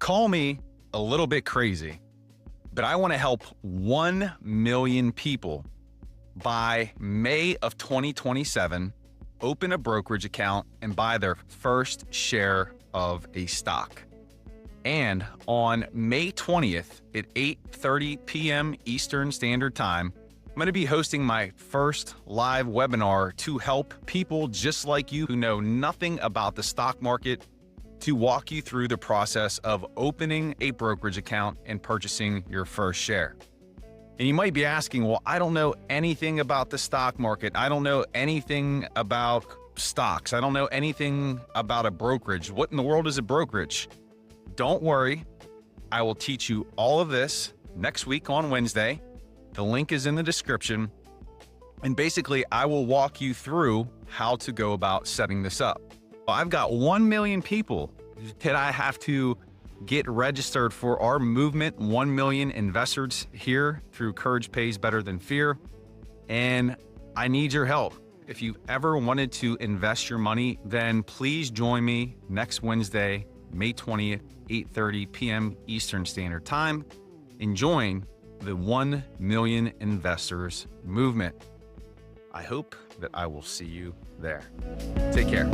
Call me a little bit crazy, but I want to help 1 million people by May of 2027 open a brokerage account and buy their first share of a stock. And on May 20th at 8:30 p.m. Eastern Standard Time, I'm going to be hosting my first live webinar to help people just like you who know nothing about the stock market to walk you through the process of opening a brokerage account and purchasing your first share. And you might be asking, well, I don't know anything about the stock market. I don't know anything about stocks. I don't know anything about a brokerage. What in the world is a brokerage? Don't worry. I will teach you all of this next week on Wednesday. The link is in the description. And basically, I will walk you through how to go about setting this up. I've got 1 million people that I have to get registered for our movement, 1 million investors here through Courage Pays Better Than Fear. And I need your help. If you've ever wanted to invest your money, then please join me next Wednesday, May 20th, 8:30 p.m. Eastern Standard Time, and join the 1 million investors movement. I hope that I will see you there. Take care.